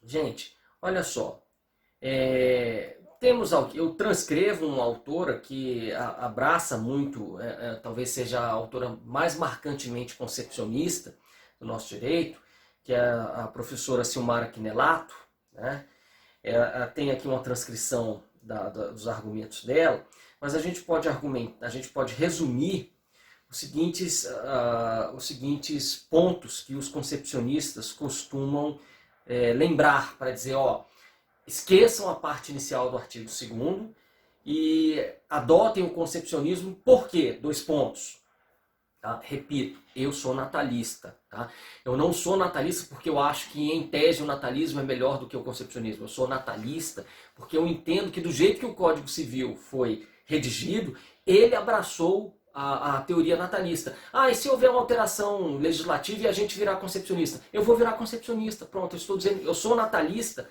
gente, olha só. Eu transcrevo uma autora que abraça muito, talvez seja a autora mais marcantemente concepcionista do nosso direito, que é a professora Silmara Quinelato. Né? Tem aqui uma transcrição dos argumentos dela. Mas a gente pode resumir os seguintes pontos que os concepcionistas costumam lembrar para dizer, esqueçam a parte inicial do artigo 2º e adotem o concepcionismo. Por quê? 2 pontos. Tá? Repito, eu sou natalista. Tá? Eu não sou natalista porque eu acho que, em tese, o natalismo é melhor do que o concepcionismo. Eu sou natalista porque eu entendo que, do jeito que o Código Civil foi redigido, ele abraçou a teoria natalista. E se houver uma alteração legislativa e a gente virar concepcionista? Eu vou virar concepcionista. Pronto, eu estou dizendo, eu sou natalista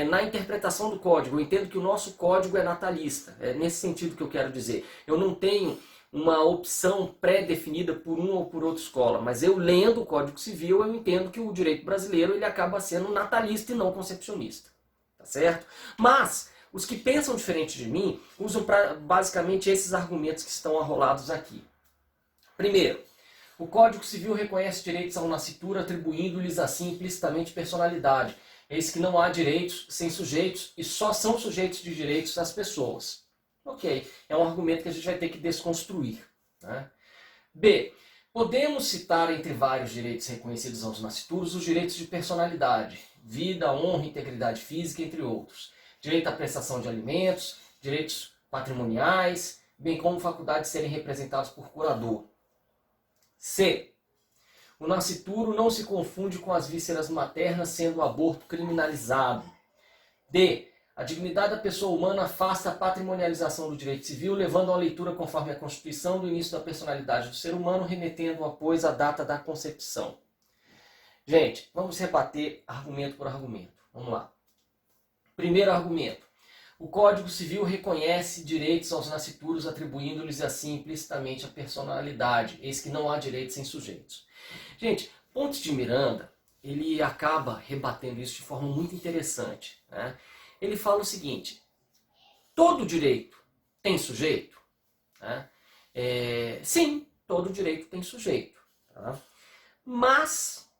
na interpretação do código. Eu entendo que o nosso código é natalista. É nesse sentido que eu quero dizer. Eu não tenho uma opção pré-definida por uma ou por outra escola, mas eu lendo o Código Civil, eu entendo que o direito brasileiro ele acaba sendo natalista e não concepcionista. Tá certo? Mas os que pensam diferente de mim usam basicamente esses argumentos que estão arrolados aqui. Primeiro, o Código Civil reconhece direitos ao nascituro, atribuindo-lhes assim implicitamente personalidade. Eis que não há direitos sem sujeitos e só são sujeitos de direitos as pessoas. Ok, é um argumento que a gente vai ter que desconstruir. Né? B. Podemos citar entre vários direitos reconhecidos aos nascituros os direitos de personalidade, vida, honra, integridade física, entre outros. Direito à prestação de alimentos, direitos patrimoniais, bem como faculdade de serem representados por curador. C. O nascituro não se confunde com as vísceras maternas, sendo o aborto criminalizado. D. A dignidade da pessoa humana afasta a patrimonialização do direito civil, levando a leitura conforme a Constituição do início da personalidade do ser humano, remetendo-a, pois, à data da concepção. Gente, vamos rebater argumento por argumento. Vamos lá. Primeiro argumento. O Código Civil reconhece direitos aos nascituros, atribuindo-lhes assim implicitamente a personalidade, eis que não há direitos sem sujeitos. Gente, Pontes de Miranda, ele acaba rebatendo isso de forma muito interessante, né? Ele fala o seguinte: todo direito tem sujeito? Né? Sim, todo direito tem sujeito. Tá? Mas,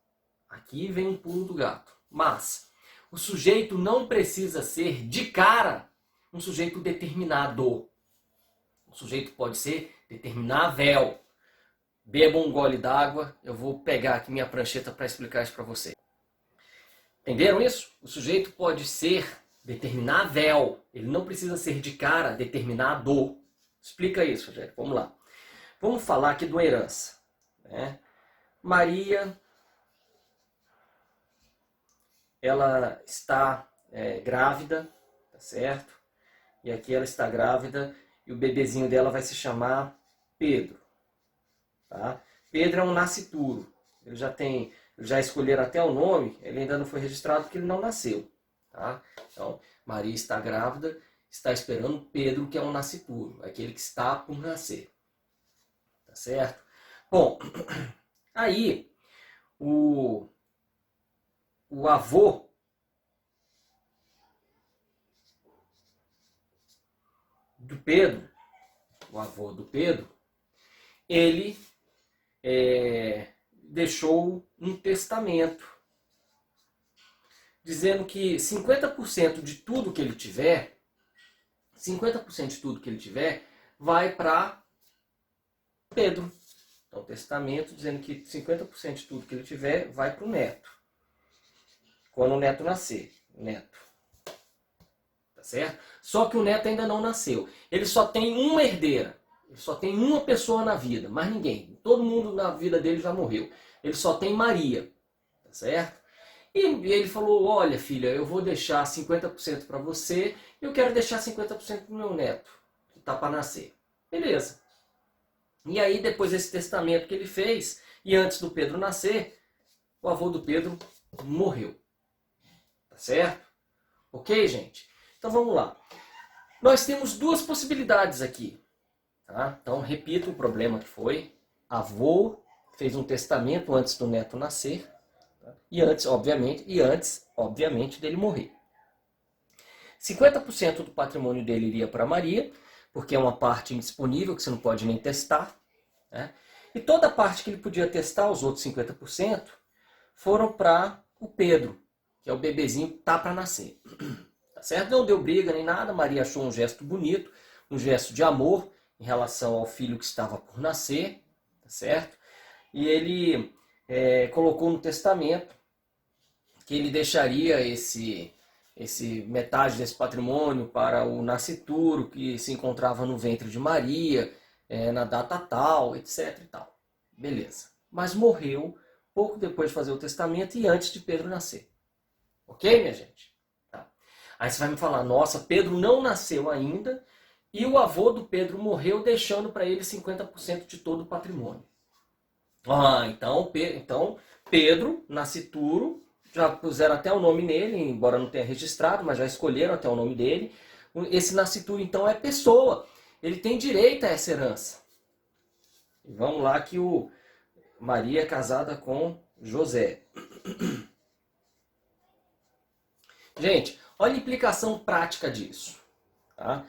aqui vem um pulo do gato, mas o sujeito não precisa ser de cara um sujeito determinado. O sujeito pode ser determinável. Beba um gole d'água, eu vou pegar aqui minha prancheta para explicar isso para você. Entenderam isso? O sujeito pode ser determinável, ele não precisa ser de cara determinado. Explica isso, Rogério. Vamos lá. Vamos falar aqui de uma herança. Né? Maria, ela está grávida, tá certo? E aqui ela está grávida e o bebezinho dela vai se chamar Pedro. Tá? Pedro é um nascituro. Já escolheram até o nome, ele ainda não foi registrado porque ele não nasceu. Tá? Então, Maria está grávida, está esperando Pedro, que é um nascituro, aquele que está por nascer. Tá certo? Bom, aí o avô do Pedro, ele deixou um testamento dizendo que 50% de tudo que ele tiver, 50% de tudo que ele tiver vai para Pedro. Então, testamento dizendo que 50% de tudo que ele tiver vai para o neto. Quando o neto nascer. Neto. Tá certo? Só que o neto ainda não nasceu. Ele só tem uma herdeira. Ele só tem uma pessoa na vida, mais ninguém. Todo mundo na vida dele já morreu. Ele só tem Maria. Tá certo? E ele falou: olha, filha, eu vou deixar 50% para você e eu quero deixar 50% para o meu neto, que está para nascer. Beleza. E aí, depois desse testamento que ele fez, e antes do Pedro nascer, o avô do Pedro morreu. Tá certo? Ok, gente? Então vamos lá. Nós temos duas possibilidades aqui. Tá? Então, repito o problema que foi: avô fez um testamento antes do neto nascer, tá? e antes, obviamente, dele morrer. 50% do patrimônio dele iria para Maria, porque é uma parte indisponível que você não pode nem testar. Né? E toda a parte que ele podia testar, os outros 50%, foram para o Pedro, que é o bebezinho que está para nascer. Tá certo? Não deu briga nem nada, Maria achou um gesto bonito, um gesto de amor em relação ao filho que estava por nascer, tá certo? E ele colocou no testamento que ele deixaria metade desse patrimônio para o nascituro que se encontrava no ventre de Maria, na data tal, etc e tal. Beleza. Mas morreu pouco depois de fazer o testamento e antes de Pedro nascer. Ok, minha gente? Tá. Aí você vai me falar: nossa, Pedro não nasceu ainda e o avô do Pedro morreu deixando para ele 50% de todo o patrimônio. Então Pedro, nascituro, já puseram até o nome nele, embora não tenha registrado, mas já escolheram até o nome dele. Esse nascituro, então, é pessoa. Ele tem direito a essa herança. E vamos lá que Maria é casada com José. Gente, olha a implicação prática disso. Tá?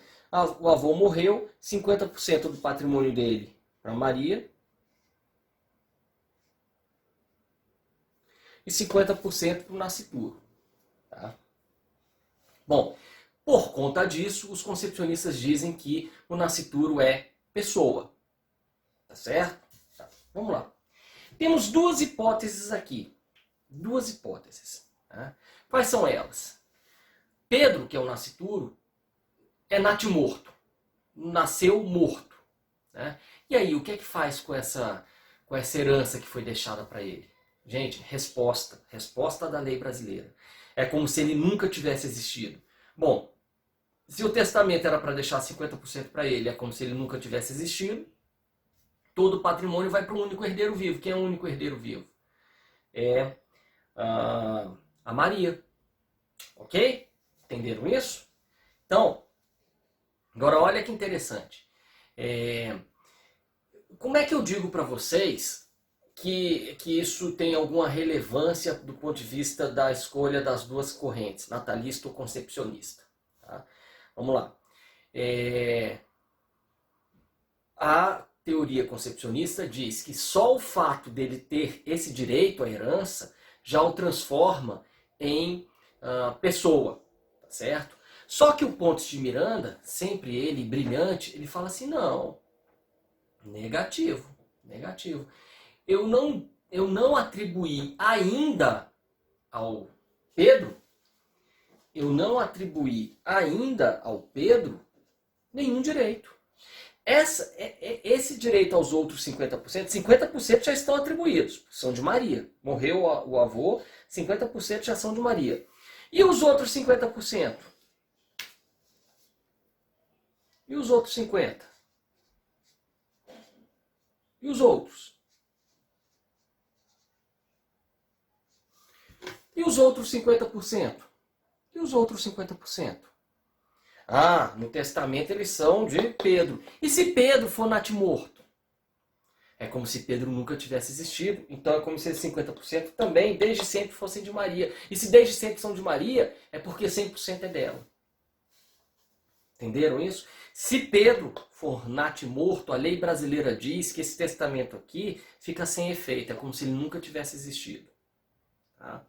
O avô morreu, 50% do patrimônio dele para Maria e 50% para o nascituro. Tá? Bom, por conta disso, os concepcionistas dizem que o nascituro é pessoa. Tá certo? Tá. Vamos lá. Temos duas hipóteses aqui. Duas hipóteses. Tá? Quais são elas? Pedro, que é o nascituro, é natimorto. Nasceu morto. Né? E aí, o que é que faz com essa herança que foi deixada para ele? Gente, resposta da lei brasileira. É como se ele nunca tivesse existido. Bom, se o testamento era para deixar 50% para ele, é como se ele nunca tivesse existido, todo o patrimônio vai para um único herdeiro vivo. Quem é o único herdeiro vivo? É a Maria. Ok? Entenderam isso? Então, agora olha que interessante. Como é que eu digo para vocês que isso tem alguma relevância do ponto de vista da escolha das duas correntes, natalista ou concepcionista? Tá? Vamos lá. A teoria concepcionista diz que só o fato dele ter esse direito à herança já o transforma em pessoa, tá certo? Só que o Pontes de Miranda, sempre ele brilhante, ele fala assim, não, negativo. Eu não atribuí ainda ao Pedro, nenhum direito. Esse direito aos outros 50% já estão atribuídos, são de Maria. Morreu o avô, 50% já são de Maria. E os outros 50%? E os outros 50%? E os outros? E os outros 50%? E os outros 50%? Ah, no testamento eles são de Pedro. E se Pedro for natimorto? É como se Pedro nunca tivesse existido. Então é como se esses 50% também, desde sempre, fossem de Maria. E se desde sempre são de Maria, é porque 100% é dela. Entenderam isso? Se Pedro for natimorto, a lei brasileira diz que esse testamento aqui fica sem efeito. É como se ele nunca tivesse existido. Tá?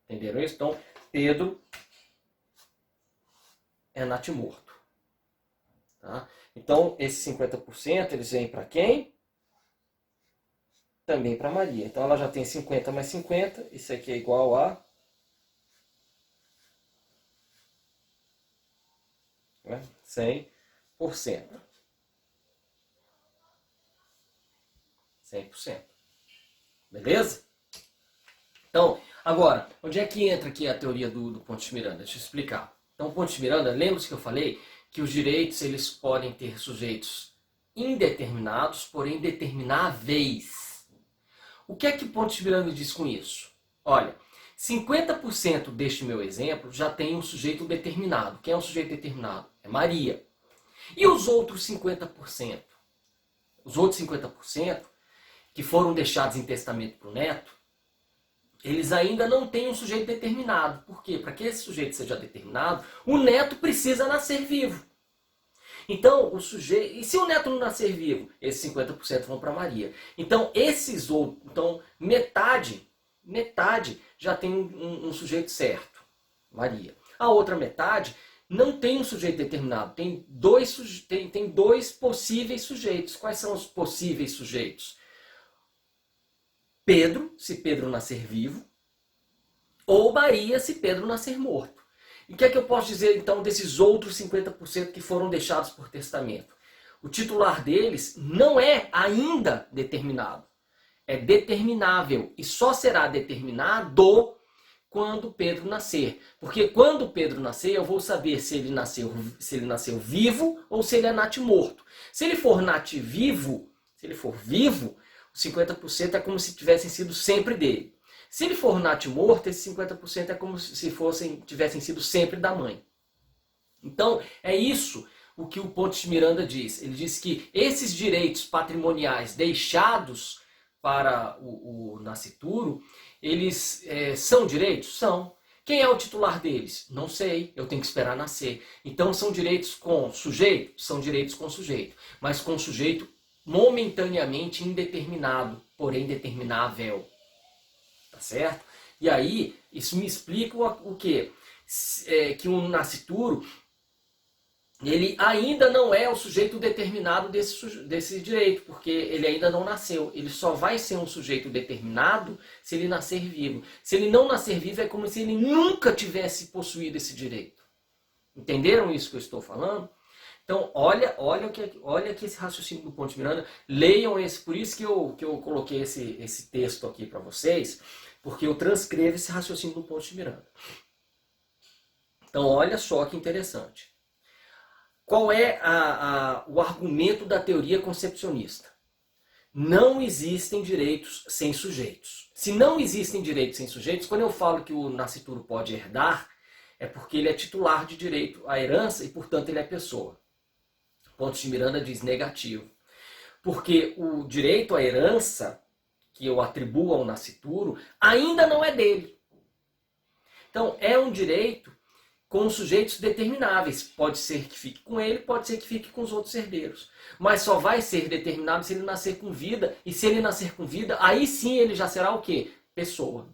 Entenderam isso? Então, Pedro é natimorto. Tá? Então, esses 50% eles vêm para quem? Também para Maria. Então, ela já tem 50 mais 50. Isso aqui é igual a 100%. 100%. Beleza? Então, agora, onde é que entra aqui a teoria do Pontes de Miranda? Deixa eu explicar. Então, o Pontes de Miranda, lembra-se que eu falei que os direitos eles podem ter sujeitos indeterminados, porém determináveis. O que é que o Pontes de Miranda diz com isso? Olha, 50% deste meu exemplo já tem um sujeito determinado. Quem é um sujeito determinado? É Maria. E os outros 50%? Os outros 50% que foram deixados em testamento para o neto, eles ainda não têm um sujeito determinado. Por quê? Para que esse sujeito seja determinado, o neto precisa nascer vivo. Então, e se o neto não nascer vivo? Esses 50% vão para Maria. Então, metade já tem um sujeito certo, Maria. A outra metade não tem um sujeito determinado, tem dois possíveis sujeitos. Quais são os possíveis sujeitos? Pedro, se Pedro nascer vivo, ou Maria, se Pedro nascer morto. E o que é que eu posso dizer então desses outros 50% que foram deixados por testamento? O titular deles não é ainda determinado, é determinável e só será determinado quando Pedro nascer. Porque quando Pedro nascer, eu vou saber se ele nasceu vivo ou se ele é natimorto. Se ele for nativivo, se ele for vivo, os 50% é como se tivessem sido sempre dele. Se ele for natimorto, esses 50% é como se tivessem sido sempre da mãe. Então, é isso o que o Pontes de Miranda diz. Ele diz que esses direitos patrimoniais deixados para o nascituro, eles são direitos? São. Quem é o titular deles? Não sei, eu tenho que esperar nascer. Então, são direitos com sujeito? São direitos com sujeito, mas com sujeito momentaneamente indeterminado, porém determinável. Tá certo? E aí, isso me explica o quê? Que um nascituro ele ainda não é o sujeito determinado desse direito, porque ele ainda não nasceu. Ele só vai ser um sujeito determinado se ele nascer vivo. Se ele não nascer vivo, é como se ele nunca tivesse possuído esse direito. Entenderam isso que eu estou falando? Então, olha aqui esse raciocínio do Ponte Miranda. Leiam esse, por isso que eu coloquei esse texto aqui para vocês, porque eu transcrevo esse raciocínio do Ponte Miranda. Então, olha só que interessante. Qual é o argumento da teoria concepcionista? Não existem direitos sem sujeitos. Se não existem direitos sem sujeitos, quando eu falo que o nascituro pode herdar, é porque ele é titular de direito à herança e, portanto, ele é pessoa. Pontes de Miranda diz negativo. Porque o direito à herança, que eu atribuo ao nascituro, ainda não é dele. Então, é um direito com sujeitos determináveis. Pode ser que fique com ele, pode ser que fique com os outros herdeiros. Mas só vai ser determinado se ele nascer com vida. E se ele nascer com vida, aí sim ele já será o quê? Pessoa.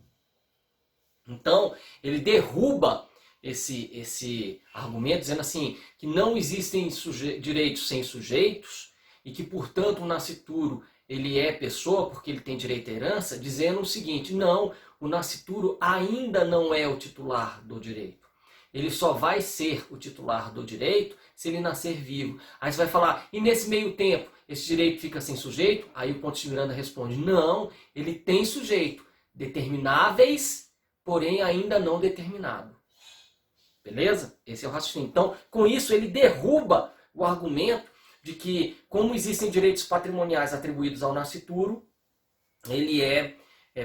Então, ele derruba esse argumento, dizendo assim, que não existem direitos sem sujeitos, e que, portanto, o nascituro ele é pessoa porque ele tem direito à herança, dizendo o seguinte, não, o nascituro ainda não é o titular do direito. Ele só vai ser o titular do direito se ele nascer vivo. Aí você vai falar, e nesse meio tempo, esse direito fica sem sujeito? Aí o Pontes de Miranda responde, não, ele tem sujeito, determináveis, porém ainda não determinado. Beleza? Esse é o raciocínio. Então, com isso, ele derruba o argumento de que, como existem direitos patrimoniais atribuídos ao nascituro, ele é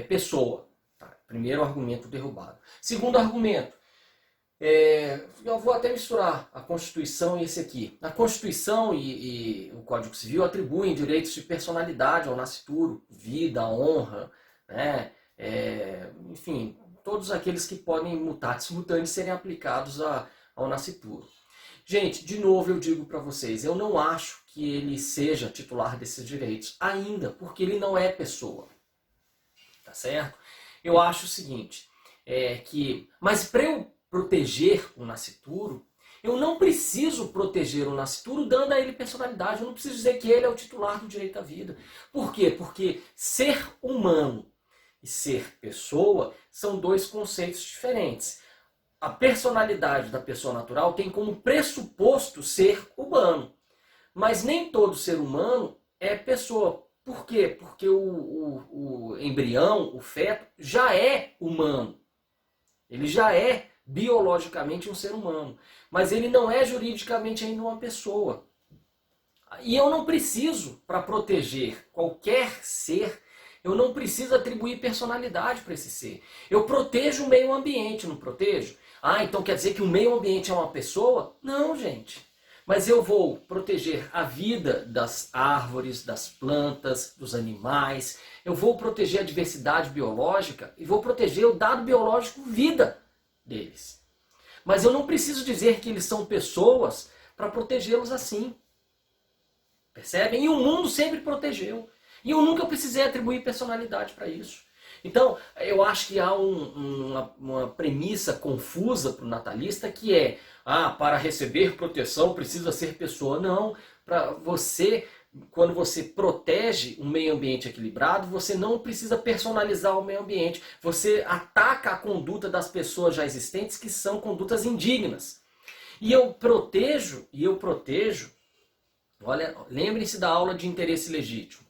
pessoa. Tá? Primeiro argumento derrubado. Segundo argumento, eu vou até misturar a Constituição e esse aqui. A Constituição e o Código Civil atribuem direitos de personalidade ao nascituro, vida, honra, né? Enfim, todos aqueles que podem mutatis mutandis serem aplicados ao nascituro. Gente, de novo eu digo para vocês, eu não acho que ele seja titular desses direitos ainda, porque ele não é pessoa. Tá certo? Eu acho o seguinte, mas para eu proteger o nascituro, eu não preciso proteger o nascituro dando a ele personalidade, eu não preciso dizer que ele é o titular do direito à vida. Por quê? Porque ser humano e ser pessoa são dois conceitos diferentes. A personalidade da pessoa natural tem como pressuposto ser humano. Mas nem todo ser humano é pessoa. Por quê? Porque o embrião, o feto, já é humano. Ele já é biologicamente um ser humano. Mas ele não é juridicamente ainda uma pessoa. E eu não preciso, para proteger qualquer ser, eu não preciso atribuir personalidade para esse ser. Eu protejo o meio ambiente, não protejo? Ah, então quer dizer que o meio ambiente é uma pessoa? Não, gente. Mas eu vou proteger a vida das árvores, das plantas, dos animais. Eu vou proteger a diversidade biológica e vou proteger o dado biológico vida deles. Mas eu não preciso dizer que eles são pessoas para protegê-los assim. Percebem? E o mundo sempre protegeu. E eu nunca precisei atribuir personalidade para isso. Então, eu acho que há uma premissa confusa para o natalista que é, para receber proteção precisa ser pessoa. Não, para você, quando você protege um meio ambiente equilibrado, você não precisa personalizar o meio ambiente. Você ataca a conduta das pessoas já existentes, que são condutas indignas. E eu protejo, olha, lembrem-se da aula de interesse legítimo.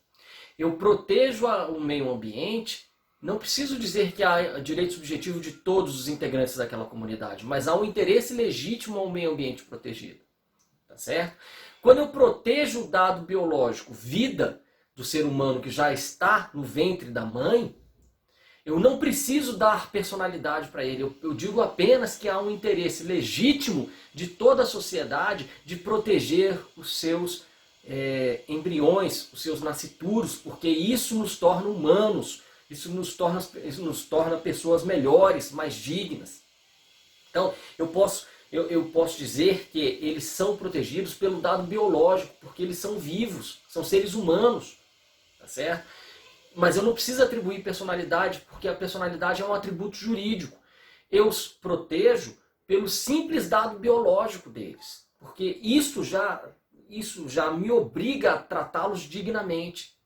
Eu protejo o meio ambiente, não preciso dizer que há direito subjetivo de todos os integrantes daquela comunidade, mas há um interesse legítimo ao meio ambiente protegido. Tá certo? Quando eu protejo o dado biológico, vida do ser humano que já está no ventre da mãe, eu não preciso dar personalidade para ele. Eu digo apenas que há um interesse legítimo de toda a sociedade de proteger os seus embriões, os seus nascituros, porque isso nos torna humanos, isso nos torna pessoas melhores, mais dignas. Então, eu posso dizer que eles são protegidos pelo dado biológico, porque eles são vivos, são seres humanos, tá certo? Mas eu não preciso atribuir personalidade, porque a personalidade é um atributo jurídico. Eu os protejo pelo simples dado biológico deles. Porque isso já me obriga a tratá-los dignamente.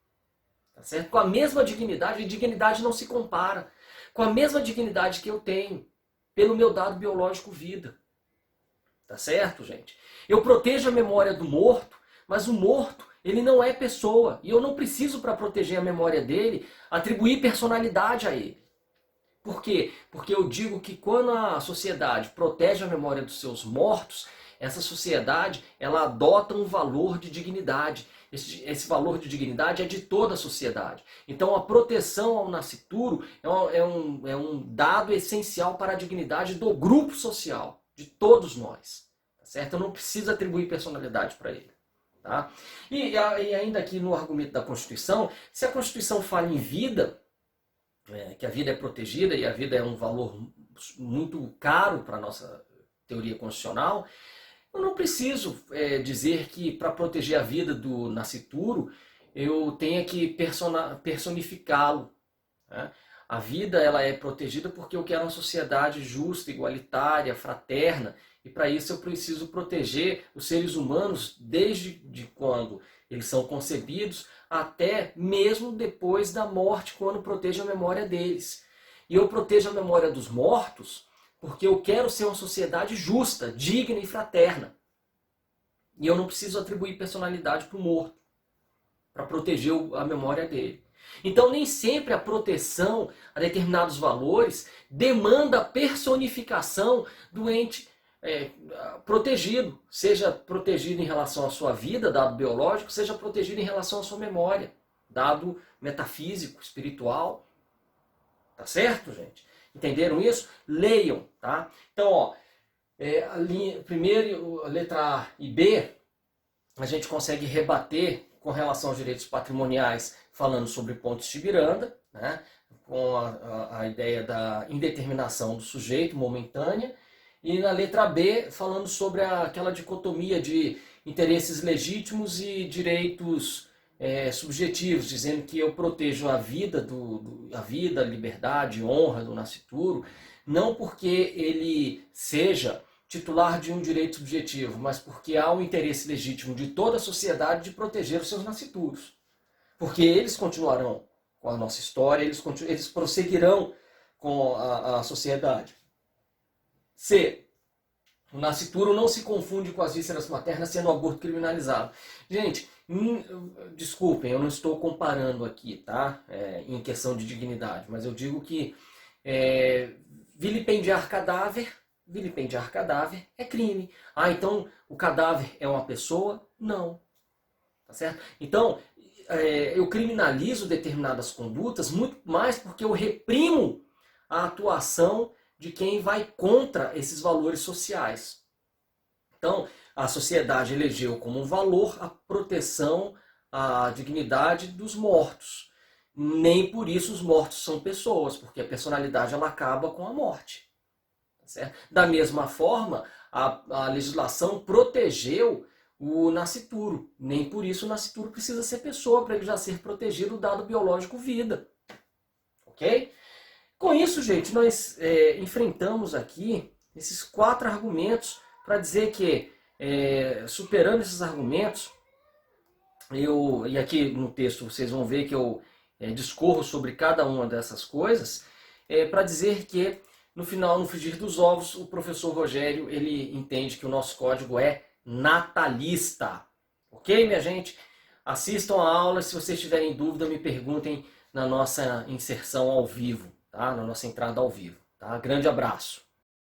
Tá certo? Com a mesma dignidade, e dignidade não se compara. Com a mesma dignidade que eu tenho, pelo meu dado biológico vida. Tá certo, gente? Eu protejo a memória do morto, mas o morto, ele não é pessoa. E eu não preciso, para proteger a memória dele, atribuir personalidade a ele. Por quê? Porque eu digo que quando a sociedade protege a memória dos seus mortos, essa sociedade ela adota um valor de dignidade. Esse valor de dignidade é de toda a sociedade. Então a proteção ao nascituro é um dado essencial para a dignidade do grupo social, de todos nós. Tá certo? Eu não preciso atribuir personalidade para ele. Tá? E ainda aqui no argumento da Constituição, se a Constituição fala em vida, que a vida é protegida e a vida é um valor muito caro para a nossa teoria constitucional, eu não preciso dizer que para proteger a vida do nascituro eu tenha que personificá-lo. Né? A vida ela é protegida porque eu quero uma sociedade justa, igualitária, fraterna, e para isso eu preciso proteger os seres humanos desde quando eles são concebidos até mesmo depois da morte, quando protejo a memória deles. E eu protejo a memória dos mortos porque eu quero ser uma sociedade justa, digna e fraterna. E eu não preciso atribuir personalidade para o morto, para proteger a memória dele. Então nem sempre a proteção a determinados valores demanda a personificação do ente protegido, seja protegido em relação à sua vida, dado biológico, seja protegido em relação à sua memória, dado metafísico, espiritual. Tá certo, gente? Entenderam isso? Leiam, tá? Então, ó, primeiro, a letra A e B, a gente consegue rebater com relação aos direitos patrimoniais, falando sobre pontos de Miranda, né? Com a ideia da indeterminação do sujeito momentânea, e na letra B, falando sobre aquela dicotomia de interesses legítimos e direitos subjetivos, dizendo que eu protejo a vida, a liberdade, honra do nascituro, não porque ele seja titular de um direito subjetivo, mas porque há um interesse legítimo de toda a sociedade de proteger os seus nascituros. Porque eles continuarão com a nossa história, eles prosseguirão com a sociedade. C. O nascituro não se confunde com as vísceras maternas, sendo o aborto criminalizado. Gente, desculpem, eu não estou comparando aqui, tá? Em questão de dignidade, mas eu digo que vilipendiar cadáver é crime. Ah, então o cadáver é uma pessoa? Não. Tá certo? Então, eu criminalizo determinadas condutas muito mais porque eu reprimo a atuação de quem vai contra esses valores sociais. Então, a sociedade elegeu como um valor a proteção à dignidade dos mortos. Nem por isso os mortos são pessoas, porque a personalidade ela acaba com a morte. Tá certo? Da mesma forma, a legislação protegeu o nascituro. Nem por isso o nascituro precisa ser pessoa para ele já ser protegido do dado biológico vida. Ok? Com isso, gente, nós enfrentamos aqui esses 4 argumentos para dizer que, superando esses argumentos, e aqui no texto vocês vão ver que eu discorro sobre cada uma dessas coisas, para dizer que, no final, no frigir dos ovos, o professor Rogério ele entende que o nosso código é natalista. Ok, minha gente? Assistam a aula, se vocês tiverem dúvida, me perguntem na nossa inserção ao vivo. Tá? Na nossa entrada ao vivo. Tá? Grande abraço.